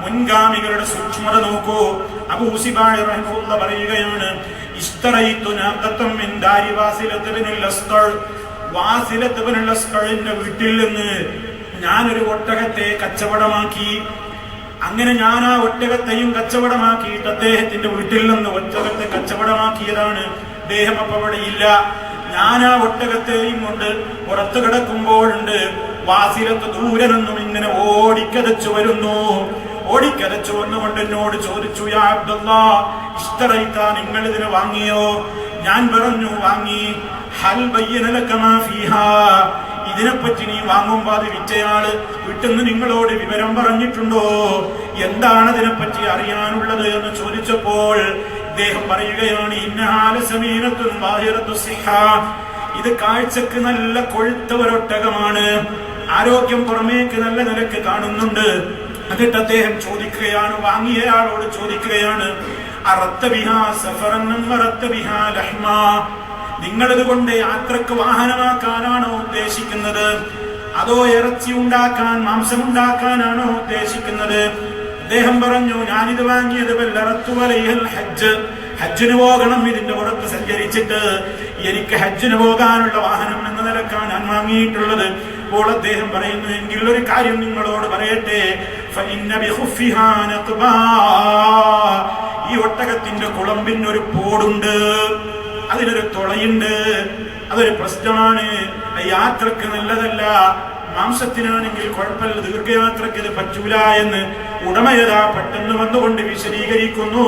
മുൻഗാമികളുടെ സൂക്ഷ്മത നോക്കൂ. അബൂ ഉസിബാഇ റഹിമഹുല്ലാഹ് പറയുകയാണ്, ഇസ്തറൈതു നാഖത്തൻ മിൻ ദാരി വാസിലത്ത് ബിനുൽ അസ്ഖർ, വാസിലത്ത് ബിനുൽ അസ്ഖറിന്റെ വീട്ടിൽ നിന്ന് ഞാനൊരു ഒട്ടകത്തെ കച്ചവടമാക്കി. അങ്ങനെ ഞാൻ ആ ഒട്ടകത്തെയും കച്ചവടമാക്കിയിട്ട് അദ്ദേഹത്തിന്റെ വീട്ടിൽ നിന്ന് ഒട്ടകത്തെ കച്ചവടമാക്കിയതാണ്. അദ്ദേഹം അപ്പൊ അവിടെ ഇല്ല. ഞാൻ ആ ഒട്ടകത്തെയും കൊണ്ട് പുറത്തു കിടക്കുമ്പോഴുണ്ട് വാസിലത്ത് ദൂരെ നിന്നും ഇങ്ങനെ ഓടിക്കതച്ചു വരുന്നു. ഓടിക്കതച്ചു വന്നുകൊണ്ട് എന്നോട് ചോദിച്ചു, യാ അബ്ദുല്ലാഹ് ഇഷ്തറൈത, നിങ്ങൾ ഇതിനെ വാങ്ങിയോ? ഞാൻ പറഞ്ഞു, വാങ്ങി. ഹൽ ബയ്യന ലക മാ ഫീഹാ, ഇതിനെപ്പറ്റി നീ വാങ്ങുമ്പോ അത് വിറ്റയാള് വീട്ടിന്ന് നിങ്ങളോട് വിവരം പറഞ്ഞിട്ടുണ്ടോ? എന്താണ് ഇതിനെപ്പറ്റി അറിയാനുള്ളത് എന്ന് ചോദിച്ചപ്പോൾ ഇദ്ദേഹം പറയുകയാണ്, ഇത് കാഴ്ചക്ക് നല്ല കൊഴുത്ത ഒരൊട്ടകമാണ്, ആരോഗ്യം പുറമേക്ക് നല്ല നിലക്ക് കാണുന്നുണ്ട്. എന്നിട്ട് അദ്ദേഹം ചോദിക്കുകയാണ്, വാങ്ങിയയാളോട് ചോദിക്കുകയാണ്, അറത്ത ബിഹാ സഫറൻ അറത്ത ബിഹാ ലഹ്മാ, നിങ്ങളിതുകൊണ്ട് യാത്രക്ക് വാഹനമാക്കാനാണോ ഉദ്ദേശിക്കുന്നത്, അതോ ഇറച്ചി ഉണ്ടാക്കാൻ മാംസം ഉണ്ടാക്കാനാണോ ഉദ്ദേശിക്കുന്നത്? അദ്ദേഹം പറഞ്ഞു, ഞാനിത് വാങ്ങിയത് ഹജ്ജിന് പോകണം, ഇതിന്റെ പുറത്ത് സഞ്ചരിച്ചിട്ട് എനിക്ക് ഹജ്ജിന് പോകാനുള്ള വാഹനം എന്ന നിലക്കാണ് ഞാൻ വാങ്ങിയിട്ടുള്ളത്. അപ്പോൾ അദ്ദേഹം പറയുന്നു, എങ്കിൽ ഒരു കാര്യം നിങ്ങളോട് പറയട്ടെ, ഈ ഒട്ടകത്തിന്റെ കുളമ്പിന് ഒരു പോടുണ്ട്, അതിനൊരു തുളയുണ്ട്, അതൊരു പ്രശ്നമാണ്, യാത്രക്ക് നല്ലതല്ല. മാംസത്തിനാണെങ്കിൽ കുഴപ്പമില്ല, ദീർഘയാത്രക്ക് ഇത് പറ്റൂല എന്ന് ഉടമയതാ പെട്ടെന്ന് വന്നുകൊണ്ട് വിശദീകരിക്കുന്നു.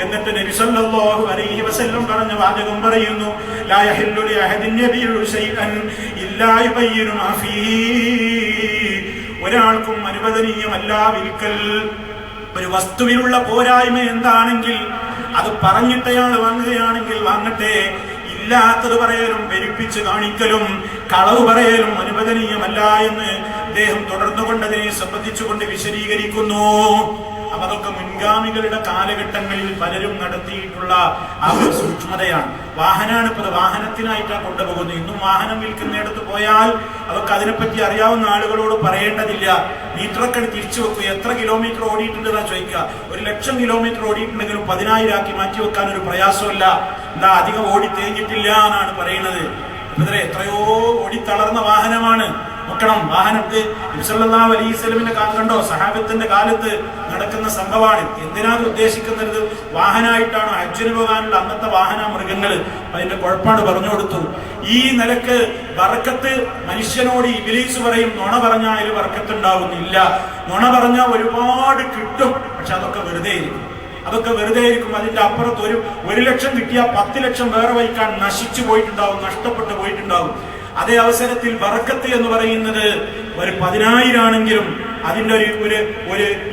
എന്നിട്ട് നബി സല്ലല്ലാഹു അലൈഹി വസല്ലം പറഞ്ഞ വാചകം പറയുന്നു, ലാ യഹില്ലു ലി അഹദിൻ യബീഉ ശൈഅൻ ഇല്ലാ യുബയ്യിനു മാ ഫീഹി, ഒരാൾക്കും അനുവദനീയമല്ല വിൽക്കൽ. ഒരു വസ്തുവിലുള്ള പോരായ്മ എന്താണെങ്കിൽ അത് പറഞ്ഞിട്ടയാൾ വാങ്ങുകയാണെങ്കിൽ വാങ്ങട്ടെ, ഇല്ലാത്തത് പറയലും പെരുപ്പിച്ച് കാണിക്കലും കളവ് പറയലും അനുവദനീയമല്ല എന്ന് അദ്ദേഹം തുടർന്നുകൊണ്ടതിനെ സംബന്ധിച്ചുകൊണ്ട് വിശദീകരിക്കുന്നു. അപ്പൊ അതൊക്കെ മുൻഗാമികളുടെ കാലഘട്ടങ്ങളിൽ പലരും നടത്തിയിട്ടുള്ള ആ ഒരു സൂക്ഷ്മതയാണ്. വാഹനമാണ് ഇപ്പൊ, വാഹനത്തിനായിട്ടാണ് കൊണ്ടുപോകുന്നത്. ഇന്നും വാഹനം വിൽക്കുന്നിടത്ത് പോയാൽ അതൊക്കെ അതിനെപ്പറ്റി അറിയാവുന്ന ആളുകളോട് പറയേണ്ടതില്ല. മീറ്ററൊക്കെ തിരിച്ചു വെക്കുക, എത്ര കിലോമീറ്റർ ഓടിയിട്ടുണ്ടെന്നാ ചോദിക്കുക. 1,00,000 കിലോമീറ്റർ ഓടിയിട്ടുണ്ടെങ്കിലും 10,000 ആക്കി മാറ്റി വെക്കാൻ ഒരു പ്രയാസമല്ല. എന്താ അധികം ഓടി തേഞ്ഞിട്ടില്ല എന്നാണ് പറയുന്നത്. എത്രയോ ഓടിത്തളർന്ന വാഹനമാണ്. നോക്കണം, വാഹനത്ത് നബി സല്ലല്ലാഹു അലൈഹി വസല്ലമിന്റെ കാലം കണ്ടോ, സഹാബത്തിന്റെ കാലത്ത് നടക്കുന്ന സംഭവമാണ്. എന്തിനാണ് ഉദ്ദേശിക്കുന്നത്? വാഹനമായിട്ടാണ് ഹജ്ജിന് പോകാനുള്ള അന്നത്തെ വാഹന മൃഗങ്ങൾ. അതിന്റെ കുഴപ്പമാണ് പറഞ്ഞു കൊടുത്തു. ഈ നിലക്ക് ബർക്കത്ത് മനുഷ്യനോട് ഇബ്ലീസ് പറയും, നുണ പറഞ്ഞാൽ അതിൽ ബർക്കത്ത് ഉണ്ടാവുന്നില്ല, നുണ പറഞ്ഞാൽ ഒരുപാട് കിട്ടും, പക്ഷെ അതൊക്കെ വെറുതെ ഇരിക്കും, അതൊക്കെ വെറുതെ ഇരിക്കും. അതിന്റെ അപ്പുറത്ത് 1,00,000 കിട്ടിയാൽ 10,00,000 വേറെ വഹിക്കാൻ നശിച്ചു പോയിട്ടുണ്ടാവും, നഷ്ടപ്പെട്ടു പോയിട്ടുണ്ടാവും. അതേ അവസരത്തിൽ ബർക്കത്ത് എന്ന് പറയുന്നത് ഒരു 10,000 ആണെങ്കിലും അതിന്റെ ഒരു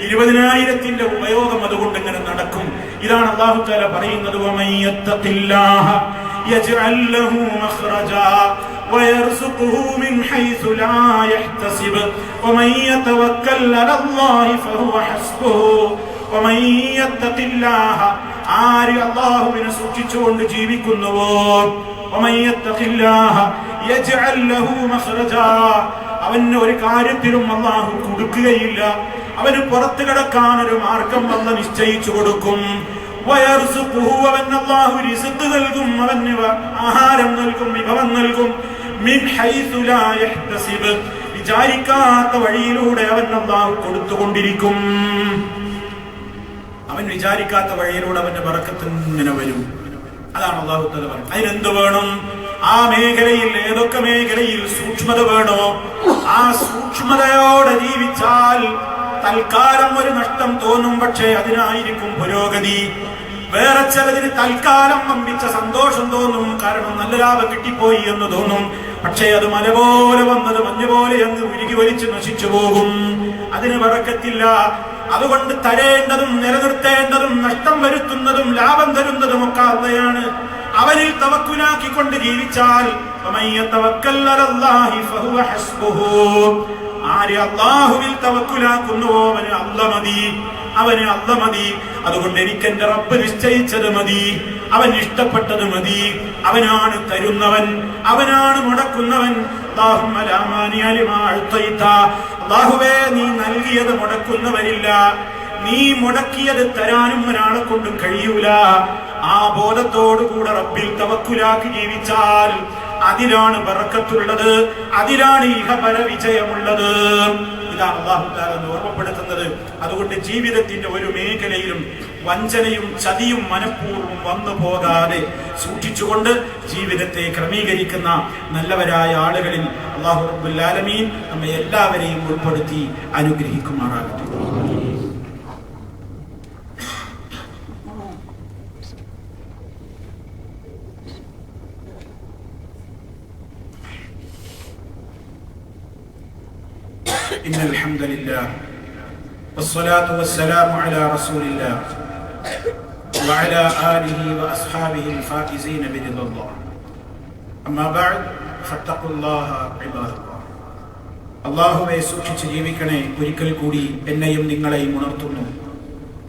20,000ന്റെ ഉപയോഗം അതുകൊണ്ട് ഇങ്ങനെ നടക്കും. ഇതാണ് അല്ലാഹു തആല പറയുന്നത്, വമയ്യത്തഖില്ലാഹ യജ്അൽ ലഹു മഖ്റജാ വയർസുഖുഹു മിൻ ഹൈസു ലാ യഹ്തസിബ് വമൻ യതവക്കൽ അലല്ലാഹി ഫഹുവ ഹസ്ബുഹു വമയ്യത്തഖില്ലാഹ, ആര് അല്ലാഹുവിനെ സൂക്ഷിച്ചുകൊണ്ട് ജീവിക്കുന്നുവോ, വമയ്യത്തഖില്ലാഹ യജ്അൽ ലഹു മഖ്റജാ, അവന് ഒരു കാര്യത്തിലും അല്ലാഹു കൊടുക്കുകയില്ല, അവന് പുറത്തു കിടക്കാൻ ഒരു മാർഗം അല്ലാഹു നിശ്ചയിച്ചു കൊടുക്കും. വയർസുഖുഹു, അവൻ അല്ലാഹു റിസ്ക് നൽകും, അവന് ആഹാരം നൽകും, വിഭവം നൽകും. മിൻ ഹൈസു ലാ യഹ്തസിബ്, വിചാരിക്കാത്ത വഴിയിലൂടെ അവൻ അല്ലാഹു കൊടുത്തുകൊണ്ടിരിക്കും. അവൻ വിചാരിക്കാത്ത വഴിയിലൂടെ അവന്റെ ബർക്കത്ത് ഇങ്ങനെ വരും. അതാണ് അല്ലാഹു തആല പറയുന്നത്. അതിനെന്ത് വേണം? ആ മേഖലയിൽ, ഏതൊക്കെ മേഖലയിൽ സൂക്ഷ്മത വേണോ ആ സൂക്ഷ്മതയോടെ ജീവിച്ചാൽ തൽക്കാലം ഒരു നഷ്ടം തോന്നും, പക്ഷേ അതിനായിരിക്കും പുരോഗതി. വേറെ ചിലതിന് തൽക്കാലം വമ്പിച്ച സന്തോഷം തോന്നും, കാരണം നല്ല ലാഭം കിട്ടിപ്പോയി എന്ന് തോന്നും, പക്ഷേ അത് മല പോലെ വന്നത് മഞ്ഞ പോലെ അങ്ങ് ഉരുകി വലിച്ച് നശിച്ചു പോകും. അതിന് ബർക്കത്തില്ല. അതുകൊണ്ട് തരേണ്ടതും നിലനിർത്തേണ്ടതും നഷ്ടം വരുത്തുന്നതും ലാഭം തരുന്നതും ഒക്കെ അള്ളയാണ്. അവനിൽ തവക്കുലാക്കിക്കൊണ്ട് ജീവിച്ചാൽ ആര് അല്ലാഹുവിൽ തവക്കുലാക്കുന്നുവോ അവന് അല്ലാഹ് മതി, അവന് അല്ലാഹ് മതി. അതുകൊണ്ട് എനിക്ക് എന്റെ റബ്ബ് നിശ്ചയിച്ചത് മതി, അവൻ ഇഷ്ടപ്പെട്ടത് മതി. അവനാണ് തരുന്നവൻ, അവനാണ് മുടക്കുന്നവൻ. അല്ലാഹുവേ, നീ നൽകിയത് മുടക്കുന്നവരില്ല, നീ മുടക്കിയത് തരാനും ഒരാളെ കൊണ്ടും കഴിയൂല. ആ ബോധത്തോടുകൂടെ റബ്ബിൽ തവക്കുലാക്കി ജീവിച്ചാൽ അതിലാണ് ബർക്കത്തുള്ളത്, അതിലാണ് ഇഹപര വിജയമുള്ളത്. ഇതാണ് അല്ലാഹു തആല ഓർമ്മപ്പെടുത്തുന്നത്. അതുകൊണ്ട് ജീവിതത്തിന്റെ ഒരു മേഖലയിലും വഞ്ചനയും ചതിയും മനഃപൂർവ്വം വന്നു പോകാതെ സൂക്ഷിച്ചുകൊണ്ട് ജീവിതത്തെ ക്രമീകരിക്കുന്ന നല്ലവരായ ആളുകളിൽ അല്ലാഹു റബ്ബുൽ ആലമീൻ നമ്മെ എല്ലാവരെയും ഉൾപ്പെടുത്തി അനുഗ്രഹിക്കുമാറാകട്ടെ. إن الحمد لله والصلاة والسلام على رسول الله وعلى آله وأصحابه الفائزين برضا الله أما بعد فاتقوا الله عباد الله. അല്ലാഹുവേ, സൂക്ഷിച്ച് ജീവിക്കണേ. ഒരിക്കൽ കൂടി എന്നെയും നിങ്ങളെയും ഉണർത്തുന്നു.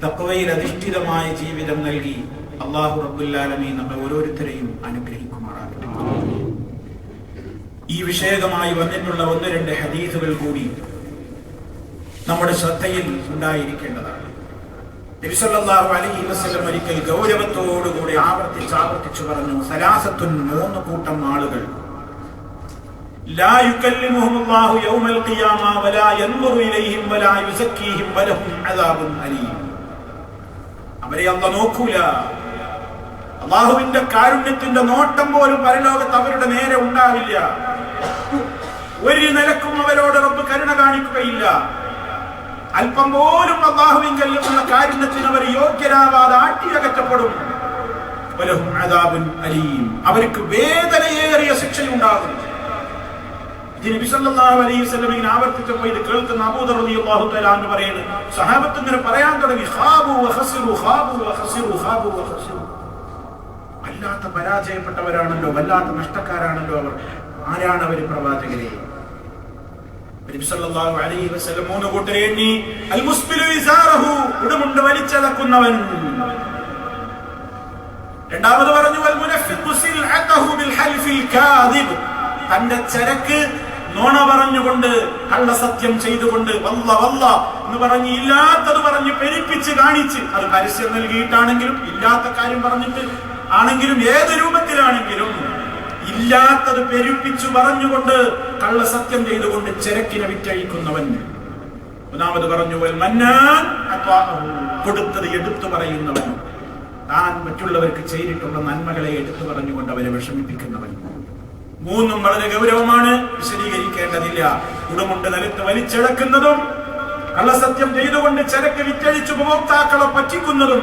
തഖ്വയിൽ അധിഷ്ഠിതമായ ജീവിതം നൽകി അല്ലാഹു റബ്ബുൽ ആലമീൻ നമ്മെ ഓരോരുത്തരെയും അനുഗ്രഹിക്കുമാറാകട്ടെ. ഈ വിഷയകമായി വന്നിട്ടുള്ള 1-2 ഹദീസുകൾ കൂടി നമ്മുടെ ശ്രദ്ധയിൽ ഉണ്ടായിരിക്കേണ്ടതാണ്. നബി സല്ലല്ലാഹു അലൈഹി വസല്ലം ഒരിക്കൽ ഗൗരവത്തോടുകൂടി ആവർത്തിച്ചു പറഞ്ഞു, സലാസത്തുൻ, 3 കൂട്ടം ആളുകൾ, ലാ യുകല്ലിമുഹുല്ലാഹു യൗമൽ ഖിയാമ വലാ യൻദുറു ഇലൈഹിം വലാ യുസക്കീഹിം വലഹും അദാബുൻ അലീം. അവരെ അല്ലാഹു നോക്കൂല, അല്ലാഹുവിന്റെ കാരുണ്യത്തിന്റെ നോട്ടം പോലും പരലോകത്ത് അവരുടെ നേരെ ഉണ്ടാവില്ല. ഒരു നിലക്കും അവരോട് റബ്ബ് കരുണ കാണിക്കുകയില്ല. അല്പം പോലും അല്ലാഹുവിങ്കൽ നിന്നുള്ള കാരുണ്യത്തിന് അവർ യോഗ്യരാവാതെ ആട്ടിയകറ്റപ്പെടും. വലഹും അദാബുൻ അലീം, അവർക്ക് വേദനയേറിയ ശിക്ഷയുണ്ടാകും. നബി സല്ലല്ലാഹു അലൈഹി വസല്ലം ഇങ്ങനെ ആവർത്തിച്ചപ്പോൾ ഇത് കേൾക്കുന്ന അബൂദർ റളിയല്ലാഹു തആല എന്ന് പറയുന്നത്, സഹാബത്ത് ഇങ്ങനെ പറയാൻ തുടങ്ങി, ഖാബു വഖസിറു ഖാബു വഖസിറു ഖാബു വഖസിറു. വല്ലാത്ത പരാജയപ്പെട്ടവരാണല്ലോ, വല്ലാത്ത നഷ്ടക്കാരാണല്ലോ അവർ. ആരാണ് അവർ? പ്രവാചകരെ. നബി സല്ലല്ലാഹു അലൈഹി വസല്ലം 3 കൂട്ടരെ എണ്ണി. അൽ മുസ്ബിലു ഇസാറഹു, ഉടുമുണ്ട് വലിച്ചടക്കുന്നവൻ. രണ്ടാമത് പറഞ്ഞു, വൽ മുനഫിഖു സിൽഅതഹു ബിൽ ഹൽഫിൽ കാദിബ്, തന്റെ ചരക്ക് നോണ പറഞ്ഞുകൊണ്ട്, കള്ളസത്യം ചെയ്തുകൊണ്ട്, വല്ല വല്ല എന്ന് പറഞ്ഞ് ഇല്ലാത്തത് പറഞ്ഞ് പെരുപ്പിച്ച് കാണിച്ച്, അത് പരസ്യം നൽകിയിട്ടാണെങ്കിലും ഇല്ലാത്ത കാര്യം പറഞ്ഞിട്ട് ആണെങ്കിലും ഏത് രൂപത്തിലാണെങ്കിലും ഇല്ലാത്തത് പെരുപ്പിച്ചു പറഞ്ഞുകൊണ്ട് കള്ളസത്യം ചെയ്തുകൊണ്ട് ചരക്കിനെ വിറ്റഴിക്കുന്നവൻ. ഒന്നാമത് പറഞ്ഞു, മന്നാൻ, കൊടുത്തത് എടുത്തു പറയുന്നവൻ, താൻ മറ്റുള്ളവർക്ക് ചെയ്തിട്ടുള്ള നന്മകളെ എടുത്തു പറഞ്ഞുകൊണ്ട് അവരെ വിഷമിപ്പിക്കുന്നവൻ. 3 വളരെ ഗൗരവമാണ്, വിശദീകരിക്കേണ്ടതില്ല. ഉടമുണ്ട് നിലത്ത് വലിച്ചെടുക്കുന്നതും, കള്ളസത്യം ചെയ്തുകൊണ്ട് ചരക്ക് വിറ്റഴിച്ച് ഉപഭോക്താക്കളെ പറ്റിക്കുന്നതും,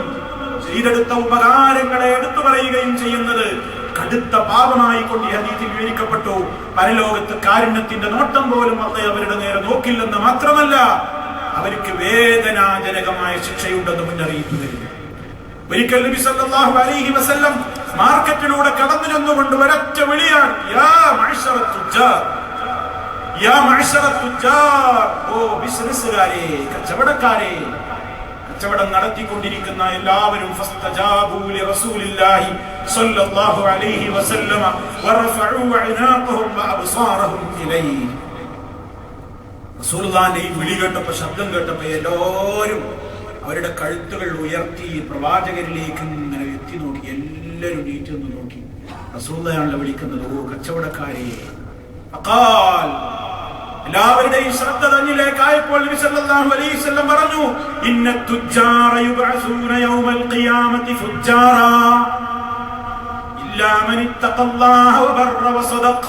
ചെയ്തെടുത്ത ഉപകാരങ്ങളെ എടുത്തു പറയുകയും ചെയ്യുന്നത് കടുത്ത പാപമായി കൊണ്ട് ഈ ഹദീസിൽ വിവരിക്കപ്പെട്ടു. പരലോകത്ത് കാരുണ്യത്തിന്റെ നോട്ടം പോലും അവരുടെ നേരെ നോക്കില്ലെന്ന് മാത്രമല്ല, അവർക്ക് വേദനാജനകമായ ശിക്ഷയുണ്ടെന്ന് മുന്നറിയിപ്പ് നൽകി. ഒരിക്കൽ നബി സല്ലല്ലാഹു അലൈഹി വസല്ലം മാർക്കറ്റിലൂടെ കടന്നു ചെന്നുകൊണ്ട് ഒരൊറ്റ വിളിയാണ്, യാ മഅ്ശറ തുജാർ, യാ മഅ്ശറ തുജാർ, ഓ ബിസിനസ്സുകാരെ, കച്ചവടക്കാരെ, കച്ചവടം നടത്തിക്കൊണ്ടിരിക്കുന്ന എല്ലാവരും. ഫസ്തജാബു ലിറസൂലില്ലാഹി സ്വല്ലല്ലാഹു അലൈഹി വസല്ലം വറഫഉ അനാഖഹും വഅബ്സാറഹും ഇലൈഹി. റസൂലുള്ളാഹിന്റെ ഈ വിളി കേട്ടപ്പോൾ, ശബ്ദം കേട്ടപ്പോൾ എല്ലാവരും അവരുടെ കഴുത്തുകൾ ഉയർത്തി പ്രവാചകരിലേക്ക് ഇങ്ങനെ എത്തി നോക്കി. എല്ലാവരും നീറ്റി നിന്ന് നോക്കി. റസൂലുള്ളാഹിയാണല്ലോ വിളിക്കുന്നത്. ഓ കച്ചവടക്കാരെ. അഖാൽ, എല്ലാവരുടെയും ശ്രദ്ധ തന്നിലേക്കായപ്പോൾ നബി സല്ലല്ലാഹു അലൈഹി വസല്ലം പറഞ്ഞു, ഇന്ന തുജ്ജാറ യുബഅസൂന യൗമൽ ഖിയാമത്തി ഫുജ്ജാറാ ഇല്ലാ മൻ ഇത്തഖല്ലാഹ വബറ വസദഖ.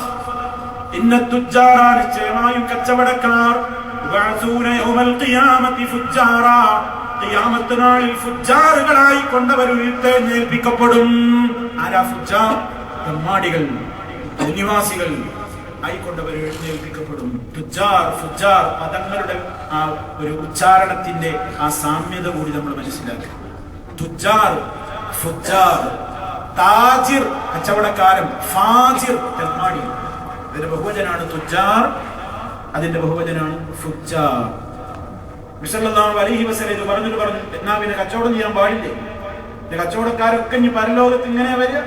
ഇന്ന തുജ്ജാറ, നിശ്ചയമായും കച്ചവടക്കാർ, യുബഅസൂന യൗമൽ ഖിയാമത്തി ഫുജ്ജാറാ, ഖിയാമത്ത് നാളിൽ ഫുജ്ജാറുകളായി കൊണ്ടവർ ഉയർത്തെഴുന്നേൽപ്പിക്കപ്പെടും. ആരാ ഫുജ്ജാർ? തെമ്മാടികൾ, നിവാസികൾ ആയിക്കൊണ്ടവർ എഴുന്നേൽപ്പിക്കപ്പെടും. തുജാർ, ഫുജാർ പദങ്ങളുടെ ആ ഒരു ഉച്ചാരണത്തിന്റെ ആ സാമ്യത കൂടി നമ്മൾ മനസ്സിലാക്കുക. തുജാർ, ഫുജാർ, താജിർ കച്ചവടക്കാരൻ, ഫാജിർ തെമ്മാടി. അതിന്റെ ബഹുവചനാണ് തുജാർ, അതിന്റെ ബഹുവചനാണ് ഫുജാർ. സല്ലല്ലാഹു അലൈഹി വസല്ലം ഇത് പറഞ്ഞു, എന്നാ പിന്നെ കച്ചവടം ചെയ്യാൻ പാടില്ലേ? കച്ചവടക്കാരൊക്കെ ഇനി പരലോകത്ത് ഇങ്ങനെ വരിക.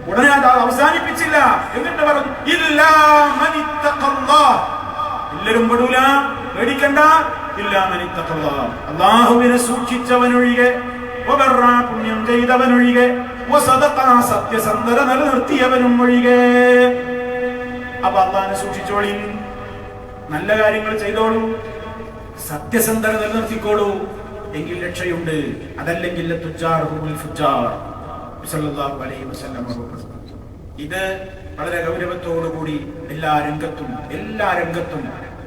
ഉടനെ അത് അവസാനിപ്പിച്ചില്ല. എന്നിട്ട് പറഞ്ഞു, ഇല്ലാ മൻ ഇത്തഖല്ലാഹ്, എല്ലാവരും പെടൂല, പേടിക്കണ്ട. ഇല്ലാ മൻ ഇത്തഖല്ലാഹ്, അല്ലാഹുവിനെ സൂക്ഷിച്ചവനൊഴികെ, വബറ, പുണ്യം ചെയ്തവനൊഴികെ, വസദഖ, സത്യസന്ധത നിലനിർത്തിയവനും ഒഴികെ. അപ്പൊ അല്ലാഹുവിനെ സൂക്ഷിച്ചോളി, നല്ല കാര്യങ്ങൾ ചെയ്തോളൂ, സത്യസന്ധത നിലനിർത്തിക്കോളൂ, എങ്കിൽ രക്ഷയുണ്ട്. അതല്ലെങ്കിൽ തുജാറുൽ ഫുജാർ. സല്ലല്ലാഹു അലൈഹി വസല്ലം. ഇത് വളരെ ഗൗരവത്തോടുകൂടി എല്ലാ രംഗത്തും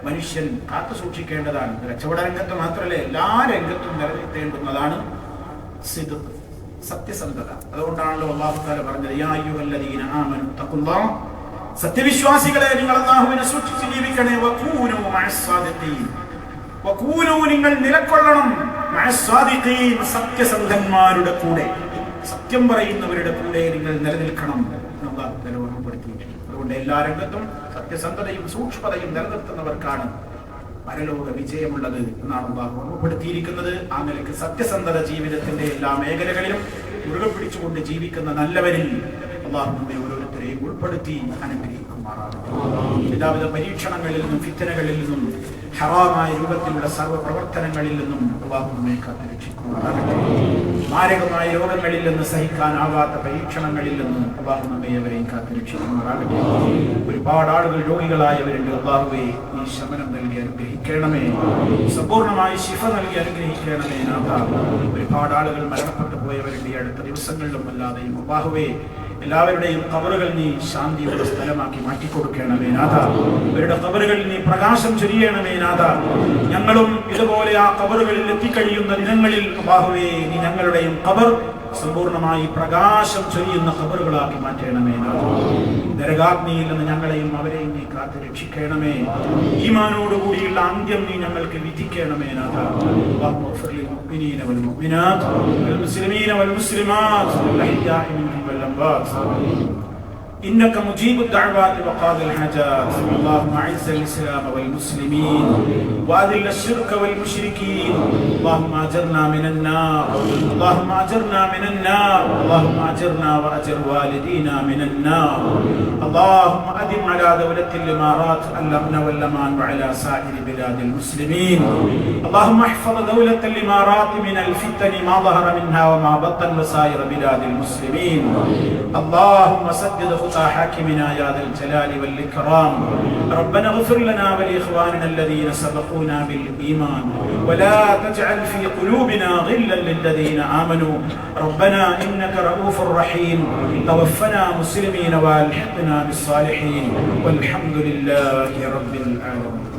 മനുഷ്യൻ കാത്തു സൂക്ഷിക്കേണ്ടതാണ്. കച്ചവട രംഗത്ത് മാത്രമല്ല, എല്ലാ രംഗത്തും നിലനിർത്തേണ്ടുന്നതാണ് സിദ്ഖ്, സത്യസന്ധത. അതുകൊണ്ടാണല്ലോ അല്ലാഹു തആല പറഞ്ഞത്, യാ അയ്യുഹല്ലദീന ആമനു തഖുല്ലാഹ്, സത്യവിശ്വാസികളെ നിങ്ങൾ അല്ലാഹുവിനെ സൂക്ഷിച്ച് ജീവിക്കണേ. വകൂനു മഅസ്സാദിഖീൻ, വകൂനു, നിങ്ങൾ നിലകൊള്ളണം, മഅസ്സാദിഖീൻ, സത്യസന്ധന്മാരുടെ കൂടെ, സത്യം പറയുന്നവരുടെ കൂടെ നിങ്ങൾ നിലനിൽക്കണം എന്ന് അല്ലാഹു തആല ഓർമ്മപ്പെടുത്തിയിട്ടുണ്ട്. അതുകൊണ്ട് എല്ലാ രംഗത്തും സത്യസന്ധതയും സൂക്ഷ്മതയും നിലനിർത്തുന്നവർക്കാണ് പരലോക വിജയമുള്ളത് എന്നാണ് അള്ളാഹു ഓർമ്മപ്പെടുത്തിയിരിക്കുന്നത്. ആ നിലയ്ക്ക് സത്യസന്ധത ജീവിതത്തിന്റെ എല്ലാ മേഖലകളിലും മുറുകെ പിടിച്ചുകൊണ്ട് ജീവിക്കുന്ന നല്ലവരിൽ അള്ളാഹു നമ്മെ ഓരോരുത്തരെയും ഉൾപ്പെടുത്തി അനുഗ്രഹിക്കുമാറാകട്ടെ. എല്ലാവിധ പരീക്ഷണങ്ങളിൽ നിന്നും ഫിത്തനകളിൽ നിന്നും ഹറാമായ രൂപത്തിലുള്ള സർവ്വ പ്രവർത്തനങ്ങളിൽ നിന്നും അള്ളാഹു നമ്മെ കാത്തുരക്ഷിക്കുമാറാകട്ടെ. മാരകമായ രോഗങ്ങളിൽ നിന്ന് സഹിക്കാനാവാത്ത പരീക്ഷണങ്ങളിൽ നിന്ന് അള്ളാഹു നമ്മെ അവരെയും കാത്തുരക്ഷിക്കുമാറാകട്ടെ. ഒരുപാട് ആളുകൾ രോഗികളായവരുണ്ട്. അള്ളാഹുവേ നീ ശമനം നൽകി അനുഗ്രഹിക്കണമേ, സമ്പൂർണമായി ശിഫ നൽകി അനുഗ്രഹിക്കണമേ നാഥ. ഒരുപാട് ആളുകൾ മരണപ്പെട്ടു പോയവരുണ്ട് ഈ അടുത്ത ദിവസങ്ങളിലും അല്ലാതെയും. അള്ളാഹുവേ എല്ലാവരുടെയും ഖബറുകൾ നീ ശാന്തിയുള്ള സ്ഥലമാക്കി മാറ്റിക്കൊടുക്കണമേ നാഥ. അവരുടെ ഖബറുകളിൽ നീ പ്രകാശം ചൊരിയണമേ നാഥ. ഞങ്ങളും ഇതുപോലെ ആ ഖബറുകളിൽ എത്തിക്കഴിയുന്ന ദിനങ്ങളിൽ അല്ലാഹുവേ നീ ഞങ്ങളുടെയും ഖബർ സമ്പൂർണമായി പ്രകാശം ചൊരിയുന്ന ഖബറുകളാക്കി മാറ്റണമേ നാഥ. നരകാഗ്നിയിൽ നിന്ന് ഞങ്ങളെയും അവരെയും നീ കാത്തു രക്ഷിക്കണമേ. ഈമാനോടുകൂടിയുള്ള അന്ത്യം നീ ഞങ്ങൾക്ക് വിധിക്കണമേ നാഥ. المؤمنين والمؤمنات والمسلمين والمسلمات الأحياء منهم والأموات إنك مجيب الدعوات وقاضي الحاجات. اللهم أعز الإسلام والمسلمين وأذل الشرك والمشركين. اللهم أجرنا من النار، اللهم أجرنا من النار، اللهم أجرنا وأجر والدينا من النار. اللهم أدم على دولة الإمارات الأمن والأمان وعلى سائر بلاد المسلمين. اللهم احفظ دولة الإمارات من الفتن ما ظهر منها وما بطن وسائر بلاد المسلمين. اللهم سدد حاكمنا يا ذا الجلال والإكرام. ربنا اغفر لنا ولإخواننا الذين سبقونا بالإيمان ولا تجعل في قلوبنا غلا للذين آمنوا ربنا إنك رؤوف رحيم. توفنا مسلمين والحقنا بالصالحين والحمد لله رب العالمين.